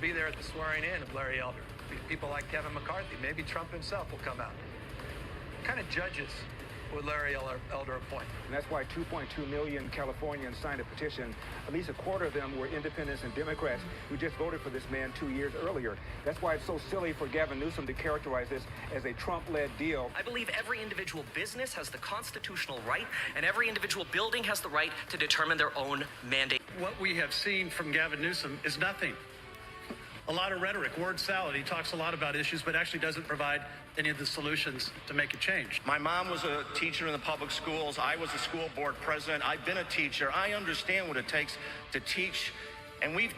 be there at the swearing in of Larry Elder. People like Kevin McCarthy, maybe Trump himself will come out. What kind of judges would Larry Elder appoint? And that's why 2.2 million Californians signed a petition. At least a quarter of them were independents and Democrats who just voted for this man 2 years earlier. That's why it's so silly for Gavin Newsom to characterize this as a Trump-led deal. I believe every individual business has the constitutional right, and every individual building has the right to determine their own mandate. What we have seen from Gavin Newsom is nothing. A lot of rhetoric, word salad. He talks a lot about issues, but actually doesn't provide any of the solutions to make a change. My mom was a teacher in the public schools. I was a school board president. I've been a teacher. I understand what it takes to teach. And we've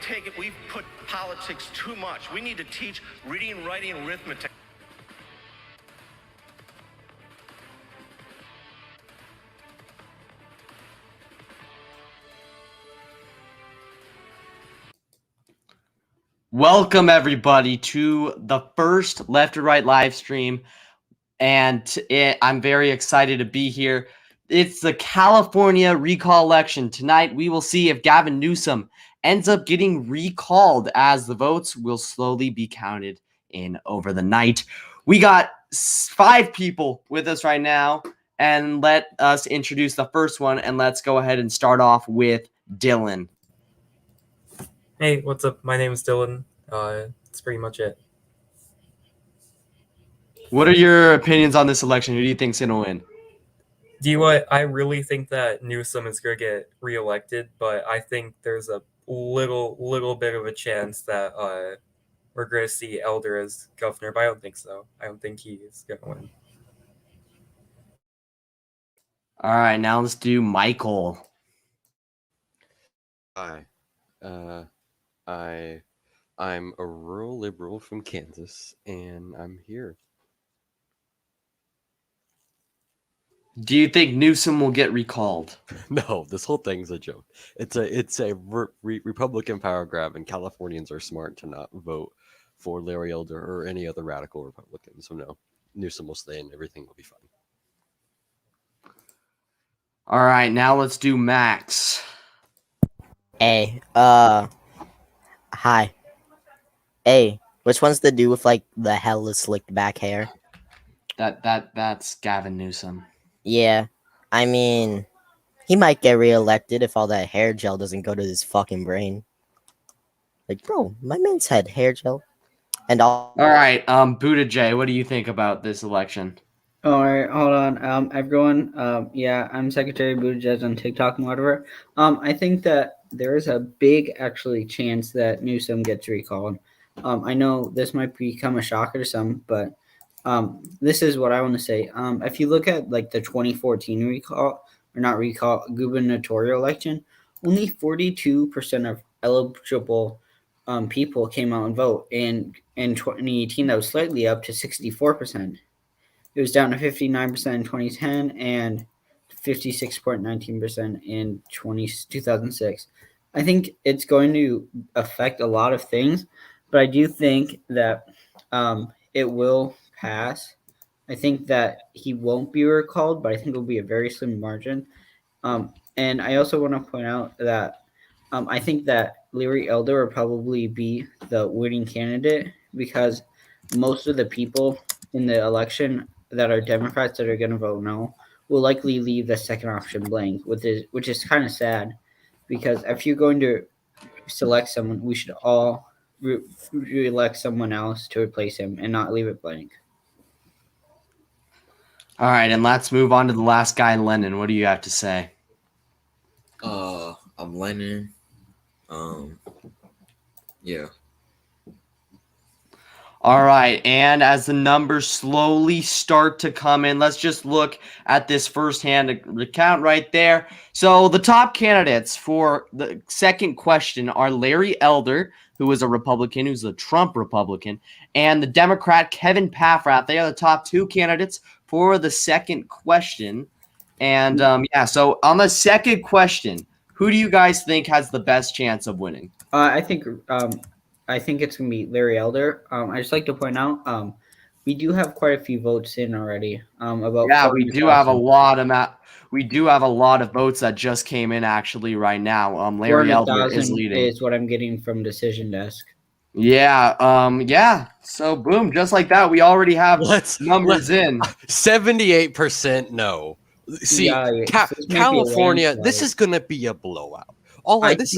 put politics too much. We need to teach reading, writing, and arithmetic. Welcome, everybody, to the first Left or Right live stream, and I'm very excited to be here. It's the California recall election. Tonight, we will see if Gavin Newsom ends up getting recalled, as the votes will slowly be counted in over the night. We got 5 people with us right now, and let us introduce the first one, and let's go ahead and start off with Dylan. Hey, what's up? My name is Dylan. That's pretty much it. What are your opinions on this election? Who do you think's going to win? Do you what? I really think that Newsom is going to get reelected, but I think there's a little bit of a chance that we're going to see Elder as governor, but I don't think so. I don't think he's going to win. All right, now let's do Michael. Hi. I'm a rural liberal from Kansas, and I'm here. Do you think Newsom will get recalled? No, this whole thing's a joke. It's a Republican power grab, and Californians are smart to not vote for Larry Elder or any other radical Republican. So no, Newsom will stay, and everything will be fine. All right, now let's do Max. Hey, hi. Hey, which one's the dude with like the hella slicked back hair? That's Gavin Newsom. Yeah, I mean, he might get reelected if all that hair gel doesn't go to his fucking brain. Like, bro, my man's had hair gel. And all right, Buddha J, what do you think about this election? All right, hold on, everyone. Yeah, I'm Secretary Buttigieg on TikTok and whatever. I think that there is a big, actually, chance that Newsom gets recalled. I know this might become a shocker to some, but this is what I want to say. If you look at like the 2014 gubernatorial election, only 42% of eligible people came out and vote. And in 2018, that was slightly up to 64%. It was down to 59% in 2010 and 56.19% in 2006. I think it's going to affect a lot of things, but I do think that it will pass. I think that he won't be recalled, but I think it will be a very slim margin. And I also want to point out that I think that Larry Elder will probably be the winning candidate because most of the people in the election that are Democrats that are going to vote no will likely leave the second option blank, which is kind of sad because if you're going to select someone, we should all re-elect someone else to replace him and not leave it blank. All right, and let's move on to the last guy, Lennon. What do you have to say? I'm Lennon. Yeah. All right, and as the numbers slowly start to come in, let's just look at this firsthand recount right there. So the top candidates for the second question are Larry Elder, who is a Republican, who's a Trump Republican, and the Democrat Kevin Paffrath. They are the top 2 candidates for the second question. And so on the second question, who do you guys think has the best chance of winning? I think it's going to be Larry Elder. I just like to point out we do have quite a few votes in already. We do have a lot of votes that just came in actually right now. Larry Elder is leading. Is what I'm getting from Decision Desk. Yeah. So boom, just like that, we already have numbers in. 78% no. See, Yeah, this might be a California, this landslide. is gonna be a blowout. This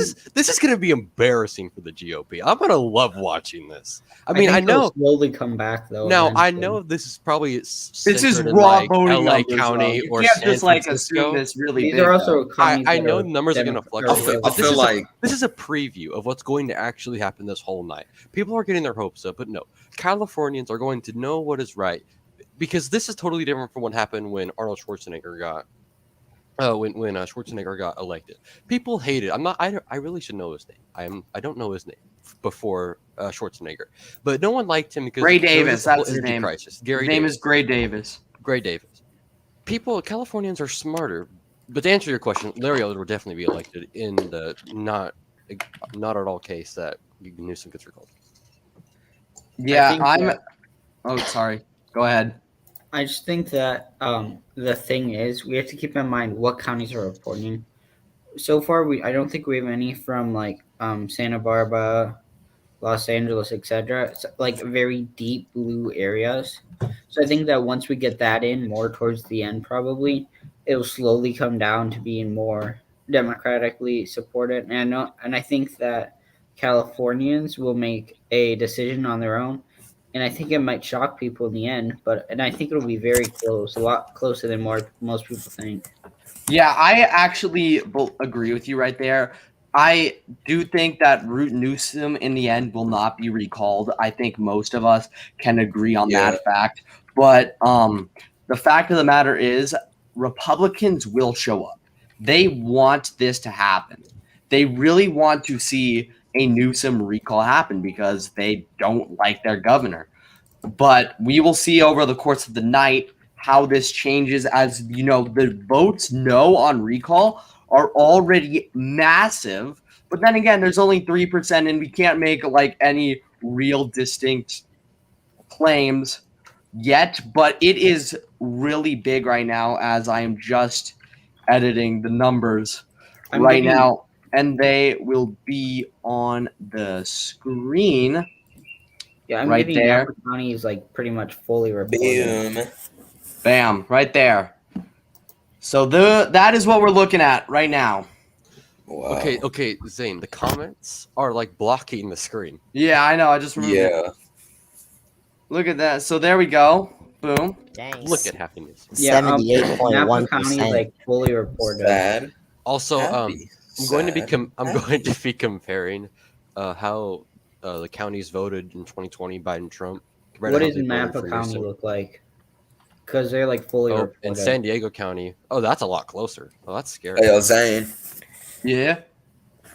is gonna be embarrassing for the GOP. I'm gonna love watching this. I mean, I think it'll know. slowly come back though. Now I eventually. know this is probably This is centered in raw like voting LA numbers, County though. You or can't San just like Francisco. assume this really These big. are also though. counties I that know are the numbers are going to fluctuate. Democrat- But I feel like this is a preview of what's going to actually happen this whole night. People are getting their hopes up, but no, Californians are going to know what is right because this is totally different from what happened when Arnold Schwarzenegger got. When Schwarzenegger got elected, people hated. I really should know his name. I don't know his name before Schwarzenegger, but no one liked him because Gray there was Davis, this whole that's his energy name. crisis. Gary His name Davis. is Gray Davis. Gray Davis. Californians are smarter. But to answer your question, Larry Elder will definitely be elected in the not at all case that Newsom gets recalled. Yeah, Oh, sorry. Go ahead. I just think that the thing is, we have to keep in mind what counties are reporting. So far, I don't think we have any from like Santa Barbara, Los Angeles, etc. Like very deep blue areas. So I think that once we get that in more towards the end, probably it'll slowly come down to being more democratically supported. And I think that Californians will make a decision on their own. And I think it might shock people in the end, and I think it'll be very close, a lot closer than most people think. Yeah, I actually agree with you right there. I do think that Root Newsom in the end will not be recalled. I think most of us can agree on that fact. But the fact of the matter is, Republicans will show up. They want this to happen. They really want to see a Newsom recall happen because they don't like their governor. But we will see over the course of the night how this changes. As you know, the votes no on recall are already massive. But then again, there's only 3%, and we can't make like any real distinct claims yet. But it is really big right now as I am just editing the numbers now. And they will be on the screen. Yeah, I'm right getting there. Napa County is like pretty much fully reported. Bam, right there. So that is what we're looking at right now. Wow. Okay, Zane, the comments are like blocking the screen. Yeah, I know. I just removed it. Look at that. So there we go. Boom. Dang. Look at happiness. Yeah, Napa 78.1%. County is like fully reported. Sad. Also, Happy. I'm going to be comparing how the counties voted in 2020 Biden Trump. What does Napa County look like? Because they're like fully reported. In San Diego County. Oh, that's a lot closer. Oh, that's scary. Hey, yo, Zane. Yeah.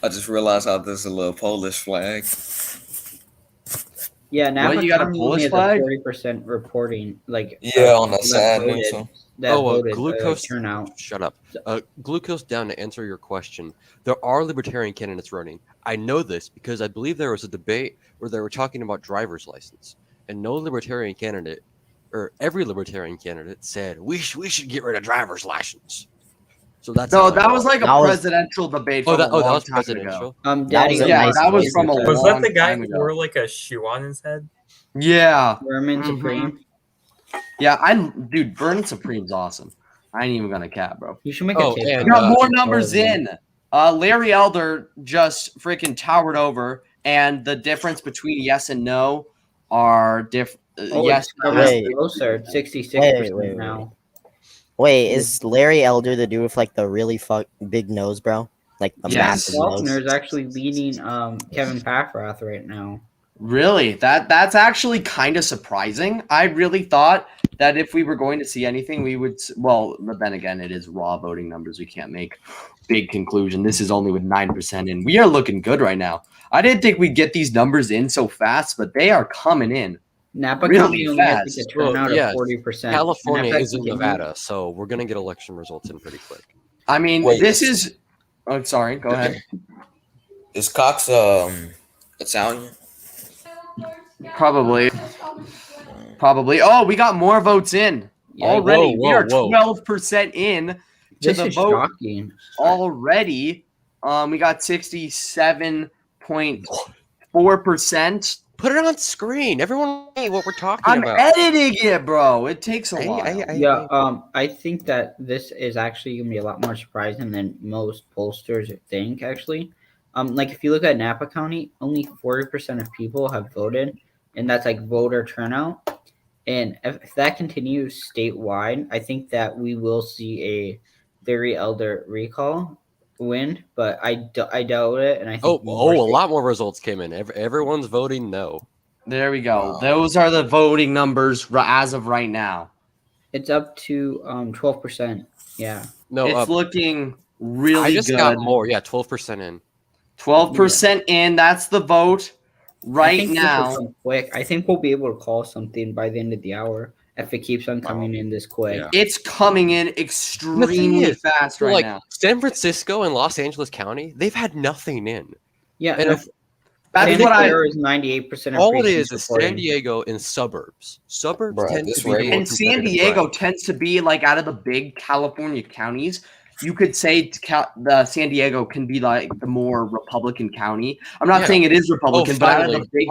I just realized how there's a little Polish flag. Yeah, Napa you got a County Polish only has flag? 40% reporting. Like On the side. Glucose turnout. Shut up. Glucose down to answer your question. There are libertarian candidates running. I know this because I believe there was a debate where they were talking about driver's license, and no libertarian candidate, or every libertarian candidate, said we should get rid of driver's license. So that's that was like a presidential debate. That was time presidential. Ago. Daddy, that was from a Was long that the guy time who ago. wore like a shoe on his head? Yeah. Vermin Supreme. Yeah, dude, Burn Supreme's awesome. I ain't even gonna cap, bro. You should make a We got more numbers in. Larry Elder just freaking towered over, and the difference between yes and no are different. Yes, it's closer. 66% now. Wait, is Larry Elder the dude with like the really big nose, bro? Like the massive Faulkner nose? is actually leading Kevin Paffrath right now. Really? That's actually kind of surprising. I really thought that if we were going to see anything, we would. Well, but then again, it is raw voting numbers. We can't make big conclusion. This is only with 9% in. We are looking good right now. I didn't think we'd get these numbers in so fast, but they are coming in. Napa really County only has fast. a turnout of 40%. California is in Nevada, so we're gonna get election results in pretty quick. I mean, this is. Oh, sorry. Go ahead. Is Cox Italian? Probably. Oh, we got more votes in already. We are 12% in to the vote shocking. already. We got 67 4%. Put it on screen. Everyone see what we're talking I'm about. editing it, bro. It takes a while. Yeah, I think that this is actually gonna be a lot more surprising than most pollsters think. Actually, like if you look at Napa County, only 40% of people have voted, and that's like voter turnout. And if that continues statewide, I think that we will see a Larry Elder recall win, but I doubt it, and I think A lot more results came in. Everyone's voting no. There we go. Those are the voting numbers as of right now. It's up to 12%. Yeah. No, it's looking really I just good. got more. Yeah, 12% in. 12% in. That's the vote right now. Quick. I think we'll be able to call something by the end of the hour if it keeps on coming in this quick. Yeah. It's coming in extremely fast right now. San Francisco and Los Angeles County, they've had nothing in. Yeah, and that's what I is 98%. All it is San Diego in suburbs. Suburbs tend to be and San Diego tends to be like out of the big California counties. You could say the San Diego can be like the more Republican county. I'm not saying it is Republican, but out of the big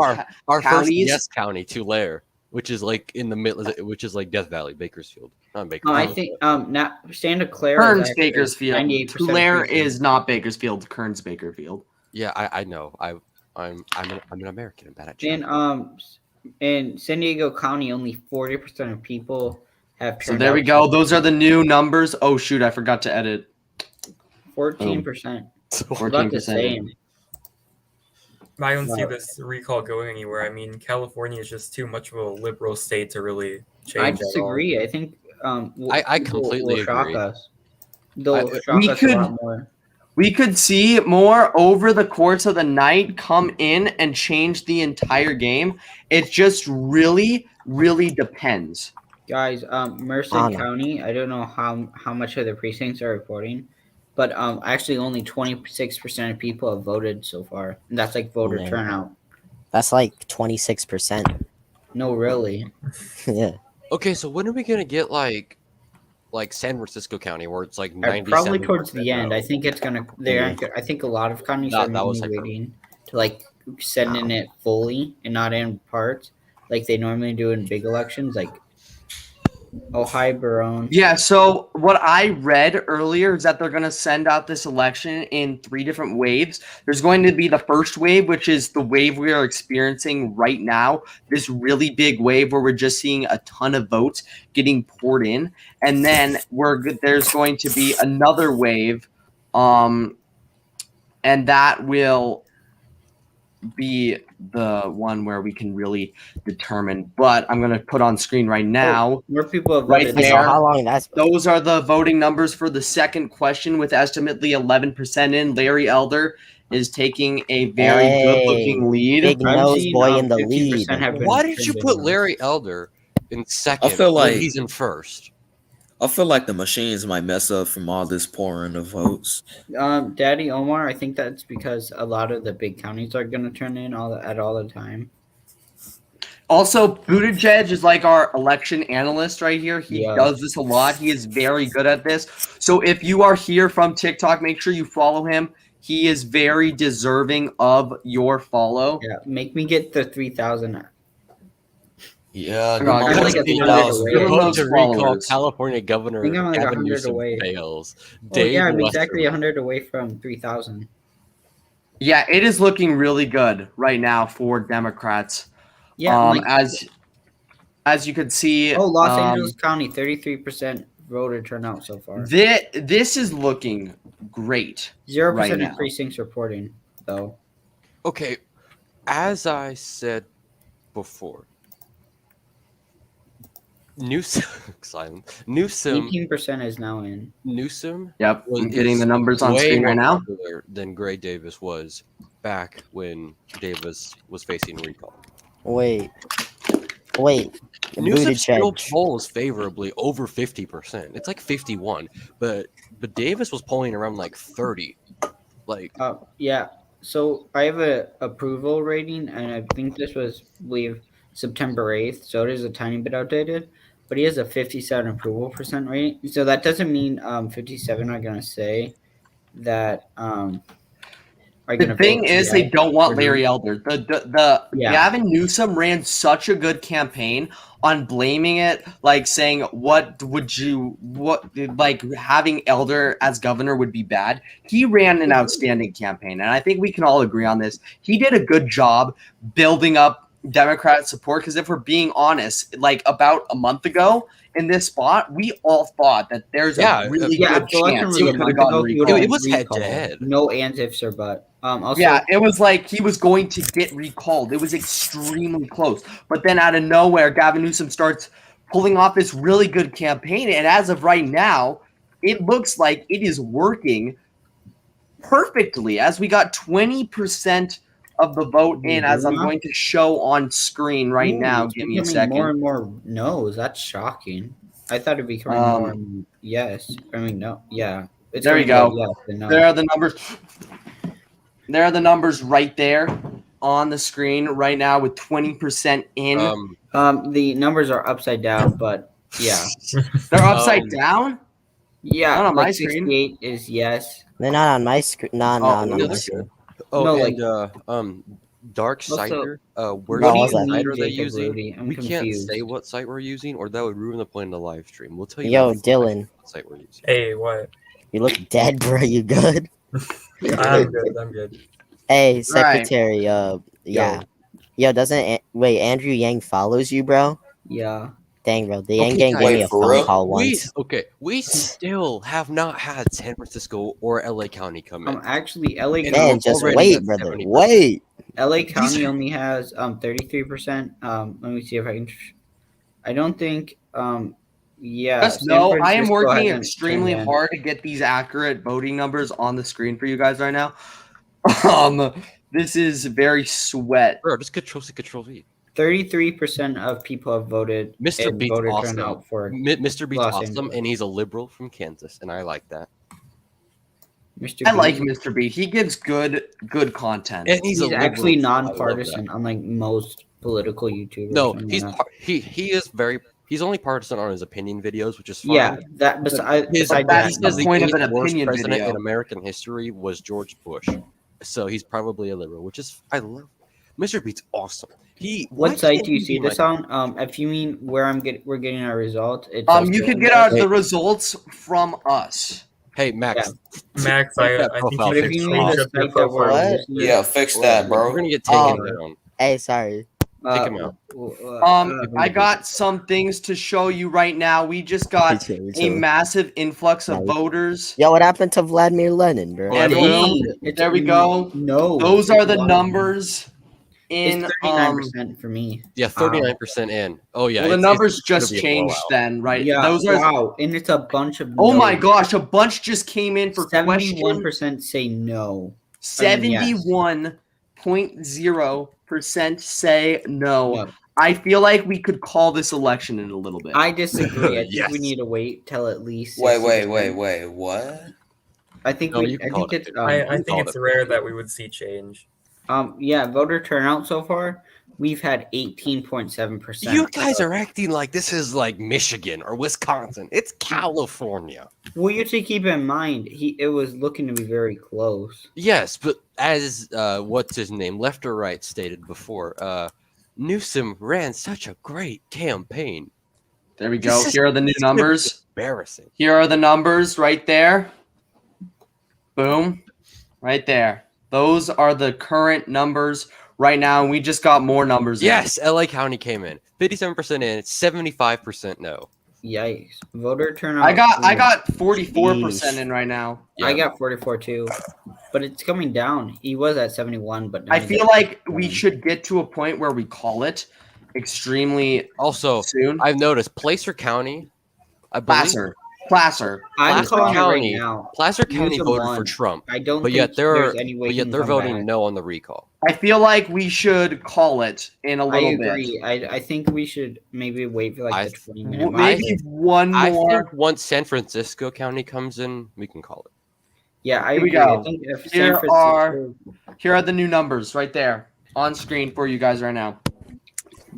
our counties, first yes county, Tulare, which is like in the middle, which is like Death Valley, Bakersfield, not Bakersfield. I think now Santa Clara, Kearns, Bakersfield. Tulare is not Bakersfield. Kearns, Bakersfield. Yeah, I know. I'm an American. I'm bad at geography. And in San Diego County, only 40% of people have turned. So there we go. Those are the new numbers. Oh shoot, I forgot to edit. 14%. 14%. I don't see this recall going anywhere. I mean, California is just too much of a liberal state to really change. I disagree. I think I completely agree. They'll shock us a lot more. We could see more over the course of the night come in and change the entire game. It just really, really depends. Guys, Merced County, I don't know how much of the precincts are reporting, but actually only 26% of people have voted so far. And that's like voter turnout. That's like 26%. No, really. Yeah. Okay, so when are we gonna get like San Francisco County, where it's like 97%? Probably towards the end. I think it's gonna. I think a lot of counties are waiting to like send in it fully and not in parts, like they normally do in big elections, like Ohio, Barone. Yeah. So what I read earlier is that they're going to send out this election in 3 different waves. There's going to be the first wave, which is the wave we are experiencing right now. This really big wave where we're just seeing a ton of votes getting poured in, and then there's going to be another wave, and that will be the one where we can really determine. But I'm going to put on screen right now. More people have right voted. there. How long that's Those are the voting numbers for the second question, with estimately 11% in. Larry Elder is taking a very good-looking lead. Big nose boy in the lead. Why did you put Larry Elder in second? I feel like he's in first. I feel like the machines might mess up from all this pouring of votes. Daddy Omar, I think that's because a lot of the big counties are going to turn in all the time. Also, Buttigieg is like our election analyst right here. He does this a lot. He is very good at this. So if you are here from TikTok, make sure you follow him. He is very deserving of your follow. Yeah, make me get the 3,000. Yeah, to recall California Governor Gavin Newsom fails. I'm exactly 100 away from 3,000. Yeah, it is looking really good right now for Democrats. Yeah, as you could see. Oh, Los Angeles County, 33% voter turnout so far. This is looking great. 0% right of precincts reporting, though. Okay, as I said before, Newsom 18% is now in. Newsom. Yep, I'm getting the numbers on screen right now. Than Gray Davis was back when Davis was facing recall. Wait. Newsom still polls favorably over 50%. It's like 51, but Davis was polling around like 30. Yeah. So I have a approval rating, and I think this was, I believe, September 8th. So it is a tiny bit outdated, but he has a 57 approval percent rate. So that doesn't mean 57 are going to say that are The going to thing vote. is, they don't want Larry Elder. Yeah. Gavin Newsom ran such a good campaign on blaming it, like saying having Elder as governor would be bad. He ran an outstanding campaign, and I think we can all agree on this. He did a good job building up Democrat support. Because if we're being honest, like about a month ago in this spot, we all thought that there's a really good if the election chance was he a could have month gotten ago, he would recalled. have It was head to recalled. head. No ands, ifs, or but. Also, Yeah, it was like he was going to get recalled. It was extremely close. But then out of nowhere, Gavin Newsom starts pulling off this really good campaign. And as of right now, it looks like it is working perfectly as we got 20% of the vote in, as I'm going to show on screen right now. It's Give me a becoming second. more and more no's. That's shocking. I thought it'd be becoming more and yes. I mean, no. Yeah. It's There you going go. more yes than no. There are the numbers. There are the numbers right there on the screen right now with 20% in. The numbers are upside down, but yeah. They're upside down? Yeah, Not on like my screen. 68 is yes. They're not on my screen. No, Oh, no, they're no. good. Oh, No, and Dark Also, Cider. Where's what the was that? site are they Jacob using? Rudy? I'm We can't confused. say what site we're using, or that would ruin the point of the live stream. We'll tell you. Yo, later Dylan. what site we're using. Hey, what? You look dead, bro. You good? I'm good. I'm good. Hey, secretary. Yeah. Yo, wait? Andrew Yang follows you, bro. Yeah. Dang, bro. The Yang Okay, gang guys, gave me a phone call once. We still have not had San Francisco or LA County come in. Actually, LA And Man, we're just already wait, at brother. 70%. Wait. LA County only has 33%. Let me see if I can. I don't think. Yeah. Just San know I am Francisco working hasn't extremely turned in. hard to get these accurate voting numbers on the screen for you guys right now. This is very sweat. Bro, just control V. 33% of people have voted. Mr. in Beats voter awesome. turnout for Mr. Beats Los awesome, Angeles. and he's a liberal from Kansas, and I like that. Mr. I like Bean. Mr. B. He gives good content. And He's a liberal, actually so I love nonpartisan, that. unlike most political YouTubers. No, I mean, he's he is very. He's only partisan on his opinion videos, which is fine. yeah. That besides His, that, that's he the says the point of an eighth worst opinion president video. in American history was George Bush, so he's probably a liberal, which is I love. Mr. Beat's awesome. What site do you see this on? If you mean where we're getting our results, it's you can get out the results from us. Hey Max, Max, I think But if you mean the site that we're What? listening to- Yeah, fix that, bro. We're gonna get taken down. Hey, sorry. Take him out. I got some things to show you right now. We just got a massive influx of voters. Yo, what happened to Vladimir Lenin, bro? And boom, there we go. No, Those are the numbers in It's 39% for me. Yeah, 39% in. Oh yeah. Well, the it's numbers gonna just be a changed blowout. then, right? Yeah, Those are wow, and it's a bunch of. Oh my no's. gosh, a bunch just came in for 71% say no. 71.0% say no. I feel like we could call this election in a little bit. I disagree. I think Yes. we need to wait till at least. Wait, 60%. what? I think No, we. you can I call think it it's. I think it's rare that we would see change. Yeah, voter turnout so far, we've had 18.7%. You guys are acting like this is like Michigan or Wisconsin. It's California. Well, you have to keep in mind, it was looking to be very close. Yes, but as what's his name, left or right, stated before, Newsom ran such a great campaign. There we go. Here are the new numbers. Embarrassing. Here are the numbers right there. Boom. Right there. Those are the current numbers right now, and we just got more numbers. Yes, LA County came in. 57% in, 75% no. Yikes. Voter turnout. I got 44% in right now. Yeah. I got 44 too. But it's coming down. He was at 71, but now I he's feel at like 71. we should get to a point where we call it extremely Also, soon. I've noticed Placer County, I believe. Placer. I'm Placer calling it right County, now. Placer County Newsom voted won. for Trump. I don't But think yet there's any way he can they're come voting back. no on the recall. I feel like we should call it in a I little agree. bit. I think we should maybe wait for like the 20-minute mark. Maybe one I more. think once San Francisco County comes in, we can call it. Yeah, I Here we agree. I go. think if San Here Francisco, are the new numbers right there on screen for you guys right now.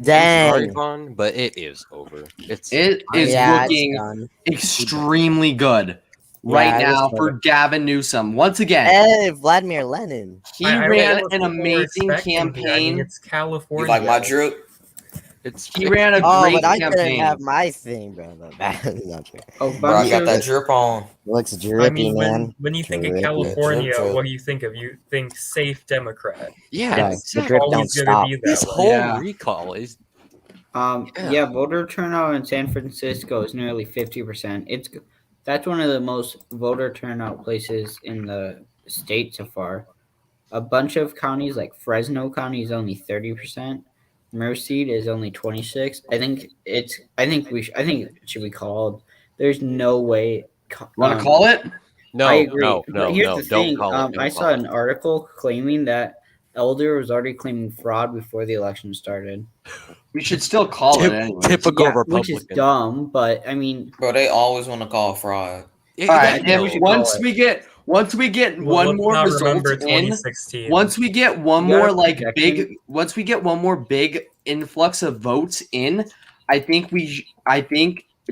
Sorry, Dang. Vaughn, but it is over. It is Yeah, it's looking done. extremely good. right I now just for voted. Gavin Newsom. Once again, Hey, Vladimir Lenin. he I ran was an more amazing expecting here. I mean, campaign. it's California. You like my drip? It's He ran a Oh, great but I couldn't campaign. have my thing, bro. That's not true. Oh, Bro, I bunch got of that drip on. Looks I drippy, mean, man. when you think of Drippy. California, Drip, drip. what do you think of? You think safe Democrat. yeah, Right. It's The drip exactly. don't always going to stop. be that This way. whole Yeah. recall is yeah, voter turnout in San Francisco is nearly 50%. That's one of the most voter turnout places in the state so far. A bunch of counties like Fresno County is only 30%. Merced is only 26. I think it should be called. There's no way. Want to call it? no, I agree. no, But no, here's no. the Don't thing. call it. Don't I call saw it. an article claiming that Elder was already claiming fraud before the election started. We should still call it anyway. Typical Yeah, which Republican. is dumb, but I mean, Bro, they always want to call fraud. Yeah, All you right. gotta think we If, should know. call once it. we get Well, one let's more not result remember in, 2016. once we get one You got more a like projection? once we get one more big influx of votes in, I think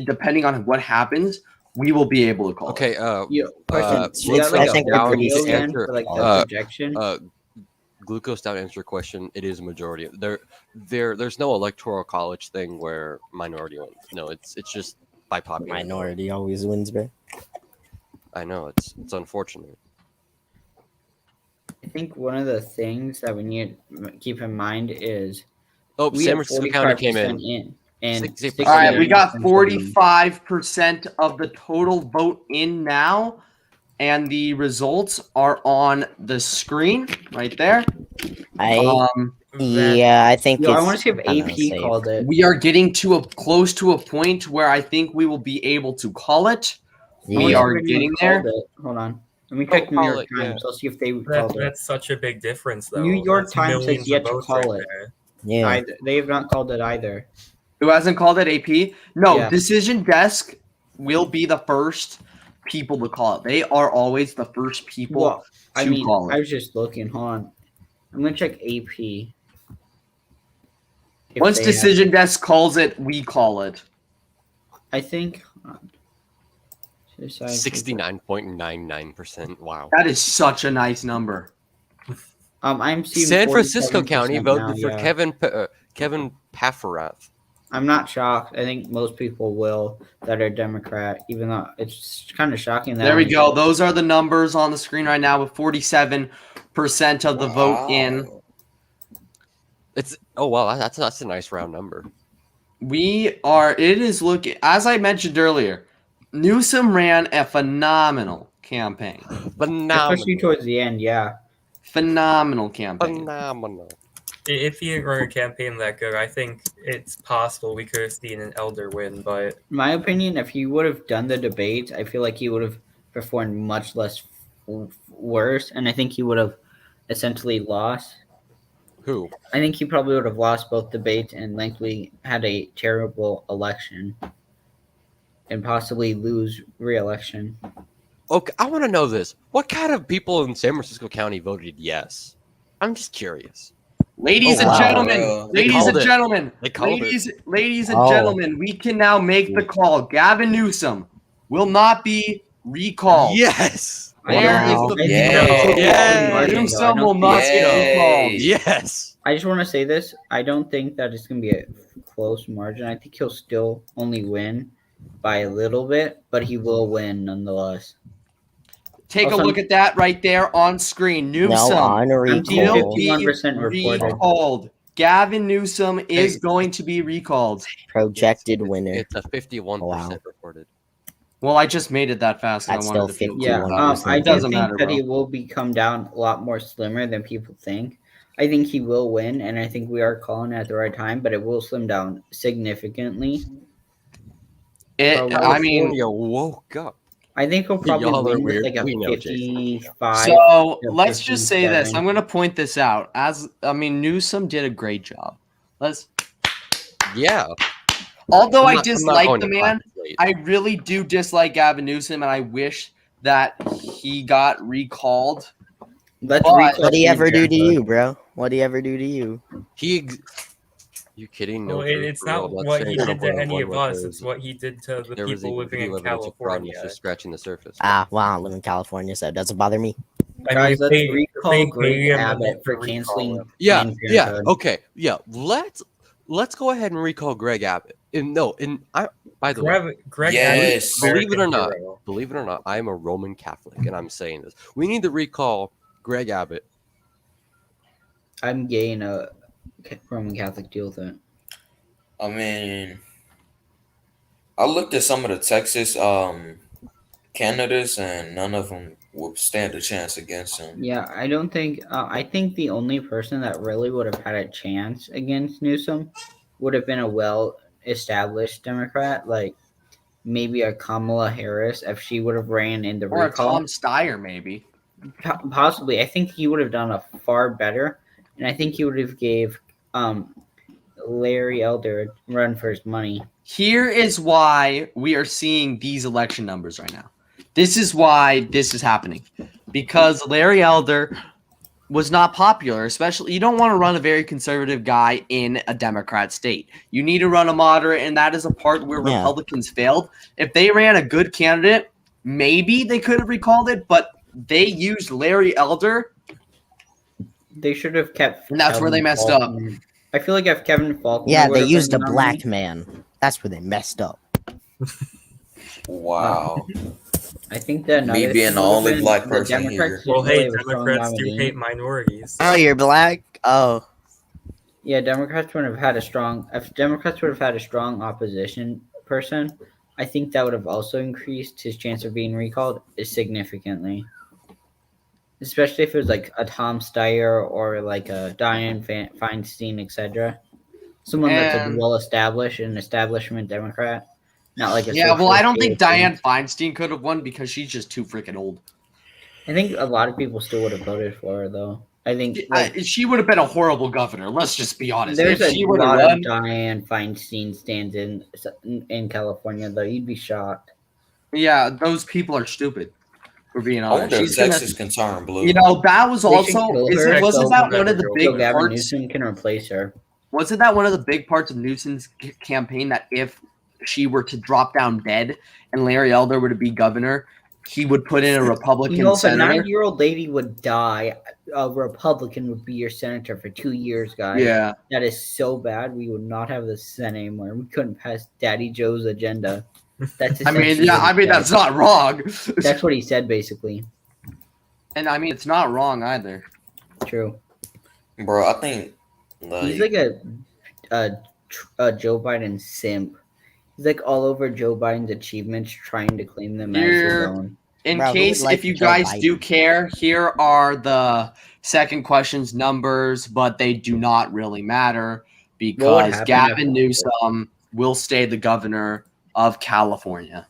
depending on what happens, we will be able to call Okay, question. You got Glucose like I think a we're down pretty deal to safe. again answer. for like the Uh, projection? Glucose down to answer your question. It is majority. There's no electoral college thing where minority wins. No, it's just by popularity. Minority always wins, bro. I know it's unfortunate. I think one of the things that we need to keep in mind is Oh, we San have Francisco County came 45% in. and 68%. All right, we got 69% 45% of the total vote in now, and the results are on the screen right there. I think Yo, I it's want to see if kinda AP safe. called it. We are getting close to a point where I think we will be able to call it. I We wanna see are if anyone getting called there. it. Hold on. Let me check New call York it, yeah. Times. I'll see if they called it. That's such a big difference, though. New York That's Times millions has yet of to votes call right it. there. Yeah. They have not called it either. Who hasn't called it, AP? No, Yeah. Decision Desk will be the first people to call it. They are always the first people Well, I to mean, call I it. was just looking. Hold on. I'm gonna check AP. If Once they have- Decision Desk calls it, we call it. I think. Hold on. 69.99%. Wow. That is such a nice number. I'm seeing San Francisco 47% County voted now, for yeah. Kevin Pafferath. I'm not shocked. I think most people will that are Democrat, even though it's kind of shocking that. There we go. Those are the numbers on the screen right now with 47% of the vote in. It's wow, that's a nice round number. It is looking, as I mentioned earlier, Newsom ran a phenomenal campaign. Phenomenal. Especially towards the end, yeah. Phenomenal campaign. Phenomenal. If he didn't run a campaign that good, I think it's possible we could have seen an Elder win, but In my opinion, if he would have done the debate, I feel like he would have performed much less worse, and I think he would have essentially lost. Who? I think he probably would have lost both debates and likely had a terrible election and possibly lose re-election. Okay, I want to know this. What kind of people in San Francisco County voted yes? I'm just curious. Ladies and gentlemen, ladies and gentlemen, we can now make the call. Gavin Newsom will not be recalled. Yes. There is the Newsom will not get recalled. Yes. I just want to say this. I don't think that it's going to be a close margin. I think he'll still only win by a little bit, but he will win nonetheless. Take a look at that right there on screen. Newsom will be 51% reported. recalled. Gavin Newsom is going to be recalled. Projected winner. It's a 51% reported. Well, I just made it that fast. That's I wanted still to feel 51%. I it do doesn't think matter, that bro. he will become down a lot more slimmer than people think. I think he will win, and I think we are calling it at the right time, but it will slim down significantly. California woke up. I think he'll probably Y'all are win with weird. like a We know, Jason. 55. So to let's just say this. 57. I'm going to point this out. Newsom did a great job. Yeah. Although I'm I not dislike going the to man, clap I really do dislike Gavin Newsom, and I wish that he got recalled. Let's What did he ever do to you, bro? What did he ever do to you? You kidding? No Well, proof it's for real. not Let's what say he at some did to point on any one of where us. there It's was what he did to the there was people living video in evidence of fraud and was California. just scratching the surface. Ah, well, I live in California, so it doesn't bother me. I Guys, mean, let's if recall they Greg pay him enough Abbott for to recall canceling him. Yeah, Planned yeah, Parenthood. okay, yeah. Let's go ahead and recall Greg Abbott. And no, and I by the way, Greg Yes. believe it or American not, hero. I am a Roman Catholic, and I'm saying this. We need to recall Greg Abbott. I'm gay and a Roman Catholic. Deal with it. I mean, I looked at some of the Texas candidates, and none of them would stand a chance against him. Yeah, I don't think. I think the only person that really would have had a chance against Newsom would have been a well-established Democrat, like maybe a Kamala Harris if she would have ran in the Or a recall. Tom Steyer, maybe. Possibly, I think he would have done a far better, and I think he would have gave Larry Elder a run for his money. Here is why we are seeing these election numbers right now. This is why this is happening. Because Larry Elder was not popular, especially you don't want to run a very conservative guy in a Democrat state. You need to run a moderate, and that is a part where Yeah. Republicans failed. If they ran a good candidate, maybe they could have recalled it, but they used Larry Elder. They should have kept. And that's where they messed up. I feel like if Kevin Faulconer. Yeah, would they have used a been the black nominee, man. That's where they messed up. Wow. I think that Me being the only black person here. Well, hey, have a strong Democrats do nominee. hate minorities. Oh, you're black? Oh. Yeah, Democrats would have had a strong. If Democrats would have had a strong opposition person, I think that would have also increased his chance of being recalled significantly. Especially if it was like a Tom Steyer or like a Dianne Feinstein, etc. Someone that's like And- well established, an establishment Democrat, not like a. Yeah, well, I don't think socialist Dianne Feinstein could have won because she's just too freaking old. I think a lot of people still would have voted for her, though. I think like, She would have been a horrible governor. Let's just be honest. there's If a she would have lot of run, Dianne Feinstein stands in California, though. You'd be shocked. yeah, those people are stupid. We're being I honest. wonder if She's gonna- Texas can turn blue. You know, that was They should also kill her wasn't so that one of the so big So Gavin parts? Newsom can replace her. Wasn't that one of the big parts of Newsom's campaign that if she were to drop down dead and Larry Elder were to be governor, he would put in a Republican You know, if a senator? 9-year-old lady would die, a Republican would be your senator for 2 years, guys. Yeah. That is so bad. We would not have the Senate anymore. We couldn't pass Daddy Joe's agenda. That's I mean, essentially yeah, what he I mean said. that's not wrong. That's what he said, basically. And I mean it's not wrong either. True. Bro, I think He's like a Joe Biden simp. He's like all over Joe Biden's achievements, trying to claim them as his Here- own. In Bro, who case would like if you Joe guys do Biden? care, here are the second question's numbers, but they do not really matter because happen Gavin if- Newsom will stay the governor of California.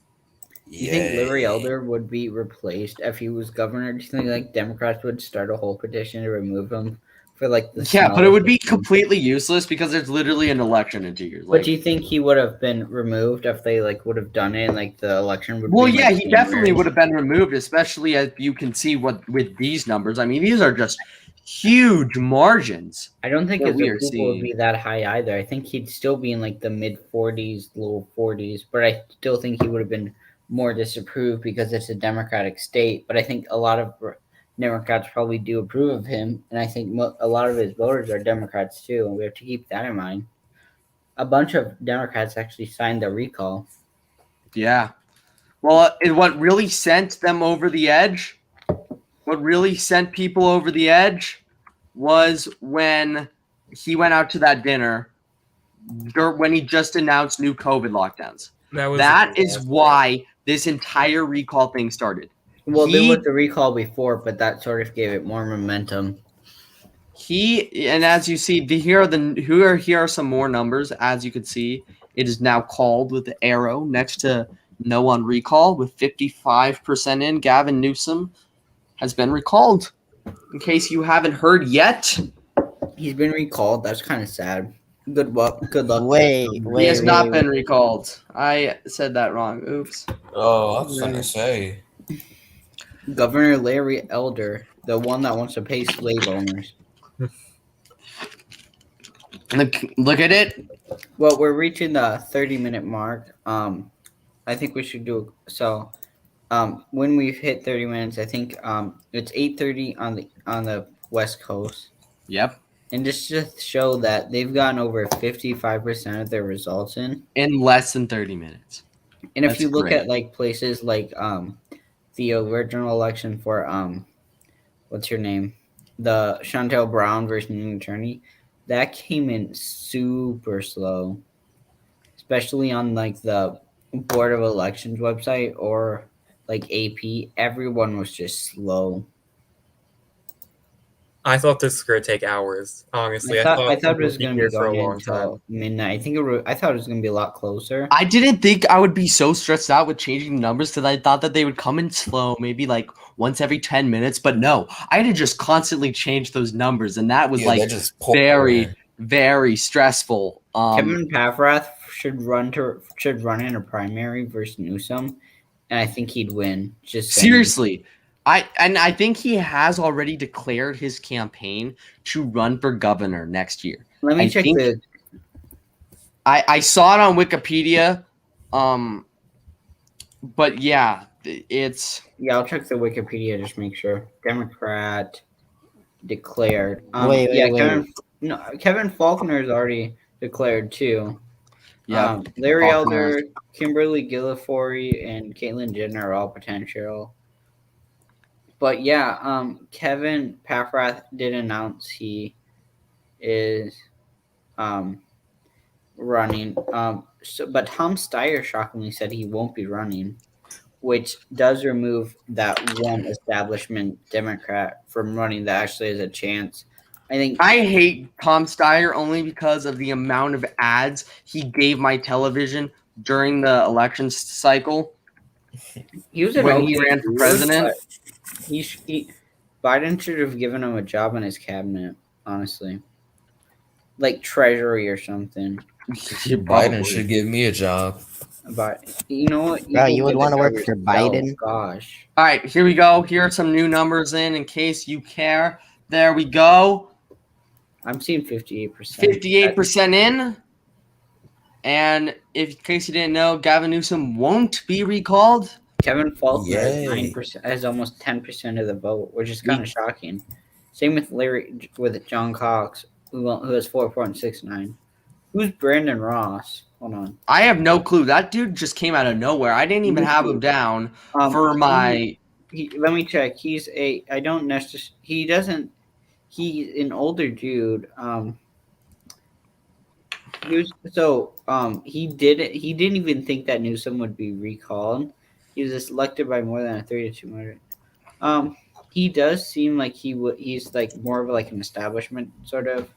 Do you think Yay. Larry Elder would be replaced if he was governor? Do you think like Democrats would start a whole petition to remove him for like the Yeah, but it would be smallest thing? completely useless because there's literally an election in 2 years. But do you think he would have been removed if they like would have done it and like the election would Well, be yeah, like, he definitely January? would have been removed, especially as you can see what with these numbers. I mean, these are just huge margins. I don't think that his we are approval would seeing. be that high either. I think he'd still be in like the mid 40s, low 40s, but I still think he would have been more disapproved because it's a Democratic state. But I think a lot of Democrats probably do approve of him, and I think a lot of his voters are Democrats too, and we have to keep that in mind. A bunch of Democrats actually signed the recall. Yeah. Well, what really sent them over the edge, what really sent people over the edge was when he went out to that dinner when he just announced new COVID lockdowns. That is why this entire recall thing started. Well, He- there was the recall before, but that sort of gave it more momentum. And as you see, here are some more numbers. As you can see, it is now called with the arrow next to no on recall with 55% in. Gavin Newsom has been recalled. In case you haven't heard yet, He's been recalled. That's kind of sad. Good luck. Good luck. Wait, he wait, has wait, not wait. been recalled. I said that wrong. Oops. Oh, I was gonna say. Governor Larry Elder, the one that wants to pay slave owners. Look at it. Well, we're reaching the 30-minute mark. I think we should do so. When we've hit 30 minutes, I think it's 8:30 on the West Coast. Yep. And just to show that they've gotten over 55% of their results in less than 30 minutes. And if That's you look great. at like places like the original election for what's her name? The Chantel Brown versus New Attorney, that came in super slow. Especially on like the Board of Elections website or like AP, everyone was just slow. I thought this was going to take hours. Honestly, I thought it it was would be going to here be for a going long until time. midnight. I thought it was going to be a lot closer. I didn't think I would be so stressed out with changing numbers because I thought that they would come in slow, maybe like once every 10 minutes. But no, I had to just constantly change those numbers, and that was Yeah, like they just pour very, in. very stressful. Kevin Paffrath should run in a primary versus Newsom, and I think he'd win. Just saying. Seriously. I think he has already declared his campaign to run for governor next year. Let me check the. I saw it on Wikipedia, but yeah, it's. Yeah, I'll check the Wikipedia just make sure. Democrat declared. Wait. Kevin Faulkner is already declared too. Yeah, Larry Faulkner. Elder, Kimberly Guilfoyle, and Caitlyn Jenner are all potential. But yeah, Kevin Paffrath did announce he is running. But Tom Steyer shockingly said he won't be running, which does remove that one establishment Democrat from running that actually has a chance. I hate Tom Steyer only because of the amount of ads he gave my television during the election cycle. He was when he ran for president. Biden should have given him a job in his cabinet, honestly, like treasury or something. Biden should give me a job. But you know what? Bro, you would want to work for Biden? Gosh. All right, here we go. Here are some new numbers in case you care. There we go. I'm seeing 58%. 58% in. And in case you didn't know, Gavin Newsom won't be recalled. Kevin Faulkner has 9%, has almost 10% of the vote, which is kind of shocking. Same with John Cox, who has 4.69. Who's Brandon Ross? Hold on. I have no clue. That dude just came out of nowhere. I didn't even have him down for my. Let me check. He's an older dude. He didn't even think that Newsom would be recalled. He was elected by more than a 32 margin. He does seem like he's like more of like an establishment sort of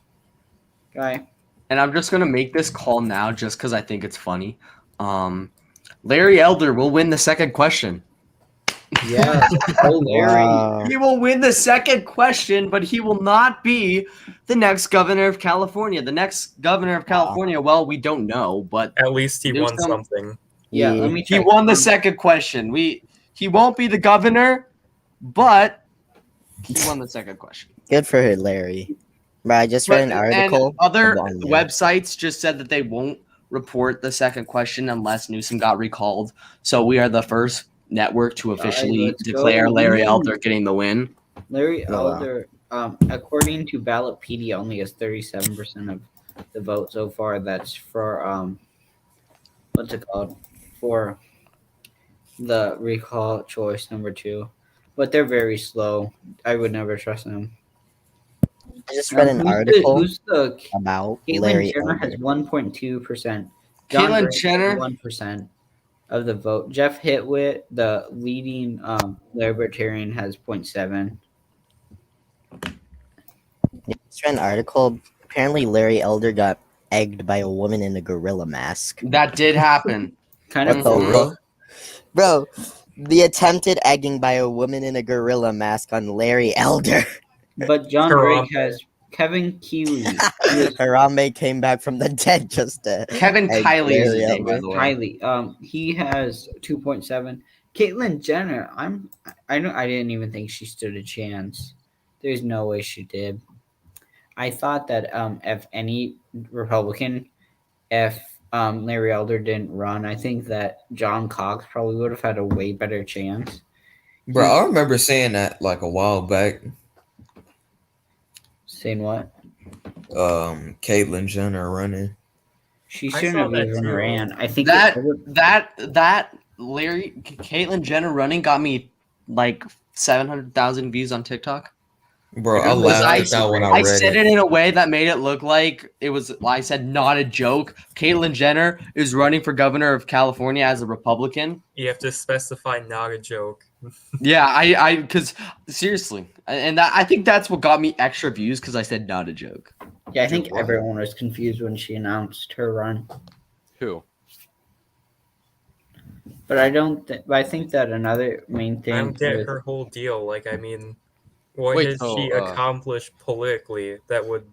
guy. And I'm just gonna make this call now just because I think it's funny. Larry Elder will win the second question. Yeah, Larry. He will win the second question, but he will not be the next governor of California. The next governor of California, well, we don't know, but at least he won something. Yeah, let me check. He won the second question. He won't be the governor, but he won the second question. Good for Larry. But I just read an article. And other websites just said that they won't report the second question unless Newsom got recalled. So we are the first network to officially declare Larry Elder getting the win. Larry Elder, according to Ballotpedia, only has 37% of the vote so far. That's for what's it called? For the recall choice number 2. But they're very slow. I would never trust them. I just read an article about Larry Jenner Elder. has 1.2%. Caitlyn Jenner 1% of the vote. Jeff Hitwit, the leading libertarian, has 0.7. Just read an article. Apparently, Larry Elder got egged by a woman in a gorilla mask. That did happen. Bro, the attempted egging by a woman in a gorilla mask on Larry Elder. But John Drake has Kevin Keeley. Harambe came back from the dead just to Kevin Kiley is his name, by the way. Kiley. He has 2.7. Caitlyn Jenner, I didn't even think she stood a chance. There's no way she did. I thought that if any Republican, if Larry Elder didn't run, I think that John Cox probably would have had a way better chance. Bro, I remember saying that like a while back. Saying what? Caitlyn Jenner running. She I shouldn't saw have that even too. ran. I think that Caitlyn Jenner running got me like 700,000 views on TikTok. Bro, I Because laughed at that when I I read said it. it in a way that made it look like it was. I said not a joke. Caitlyn Jenner is running for governor of California as a Republican. You have to specify not a joke. Yeah, because seriously, and I think that's what got me extra views because I said not a joke. Yeah, I think everyone was confused when she announced her run. Who? But I don't. I think that another main thing. I don't get with- her whole deal. Like, I mean, what Wait, has so, she accomplished politically that would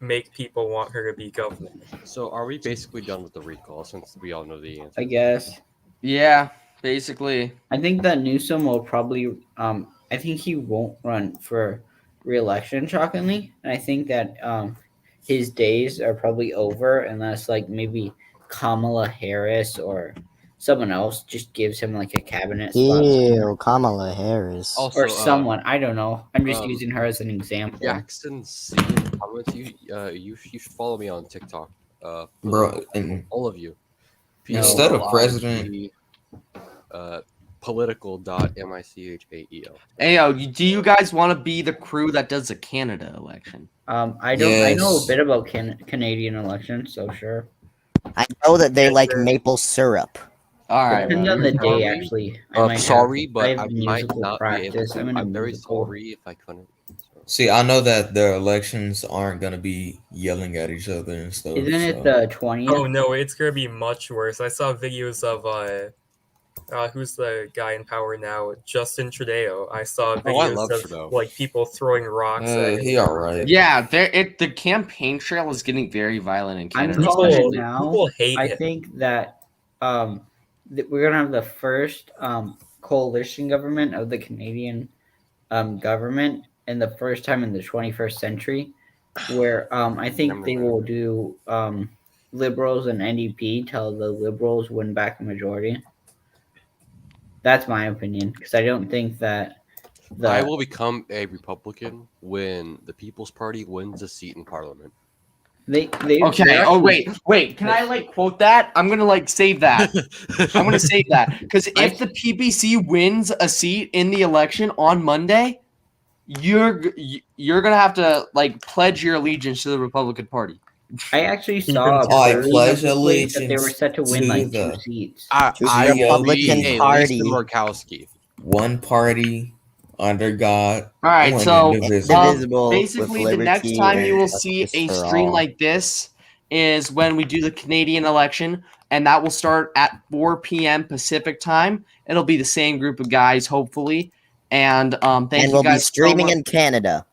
make people want her to be governor? So are we basically done with the recall since we all know the answer? I guess. Yeah, basically. I think that Newsom will probably. I think he won't run for re-election. Shockingly, and I think that his days are probably over unless like maybe Kamala Harris or someone else just gives him like a cabinet spot. Ew, Kamala Harris. Also, Or someone. I don't know. I'm just um, using her as an example. Jackson C. Comments, you should follow me on TikTok. Bro, and all of you. instead of president, political.michael. Hey, yo, do you guys want to be the crew that does the Canada election? I don't. I know a Yes. bit about Canadian elections, so sure. I know that they like maple syrup. All right. Depends on the day, actually. I might Sorry, have, but I have I might musical not practice. be able to. I'm in a I'm very musical. sorry if I couldn't. see, I know that their elections aren't gonna be yelling at each other and stuff. Isn't it so. the 20th? Oh no, it's gonna be much worse. I saw videos of who's the guy in power now? Justin Trudeau. I saw Oh, I videos love of Trudeau. like people throwing rocks at him. He alright. Yeah, the campaign trail is getting very violent in I'm Canada. calling it People, now. people hate I him. think that we're gonna have the first coalition government of the Canadian government, and the first time in the 21st century, where I think they will do Liberals and NDP till the Liberals win back a majority. That's my opinion, because I don't think that I will become a Republican when the People's Party wins a seat in Parliament. they Okay. actually- Oh wait. Can I like quote that? I'm gonna like save that. I'm gonna save that because if the PPC wins a seat in the election on Monday, you're gonna have to like pledge your allegiance to the Republican Party. I actually saw a I polling pledge of the place that they were allegiance set to win to like the- 2 seats. I the will be Republican a Party. Lisa Murkowski. One party under God. All right, one so indivisible. Indivisible, with basically, the next liberty time you will and see justice a for stream all. like this is when we do the Canadian election, and that will start at 4 p.m. Pacific time. It'll be the same group of guys, hopefully. And thank And you we'll be guys so streaming much. in Canada.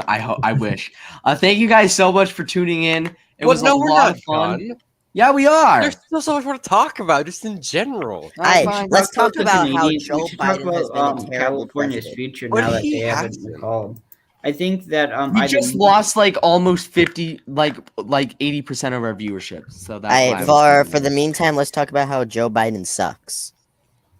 I wish. Thank you guys so much for tuning in. It Well, was no, a we're lot not of fun. done. Yeah, we are. There's still so much more to talk about, just in general. Alright, Hey, fine. let's talk the about how Canadians. We Joe should talk Biden has about been a terrible California's president. future But now that he they haven't hasn't. recalled. I think that We either just lost like almost 50, like 80% of our viewership. So that's Hey, why for the meantime, let's talk about how Joe Biden sucks.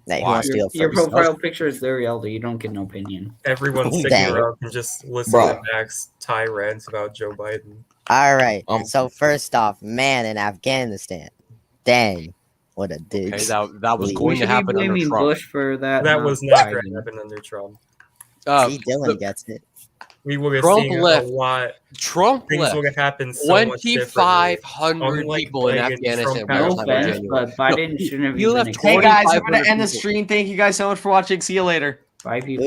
Hey, who Why? wants to go your first? profile picture is Larry Elder. You don't get an opinion. Everyone's Oh, sticking dang. around and just listen Bro. to Max tirades about Joe Biden. All right. Um, So first off, man in Afghanistan. Dang, what a dig. Okay, that was We going should to be happen under blaming Trump. Bush for that. That not was not going to Biden. happen under Trump. See, Dylan gets it. We would have Trump seen left. a lot. Trump Things left would have happened so much differently. 2,500 Unlike people in Biden, Afghanistan Trump by No the time of offense, January. but Biden he- shouldn't have he even left accepted Hey guys, I'm gonna 2,500 end the people. stream. Thank you guys so much for watching. See you later. 5 people.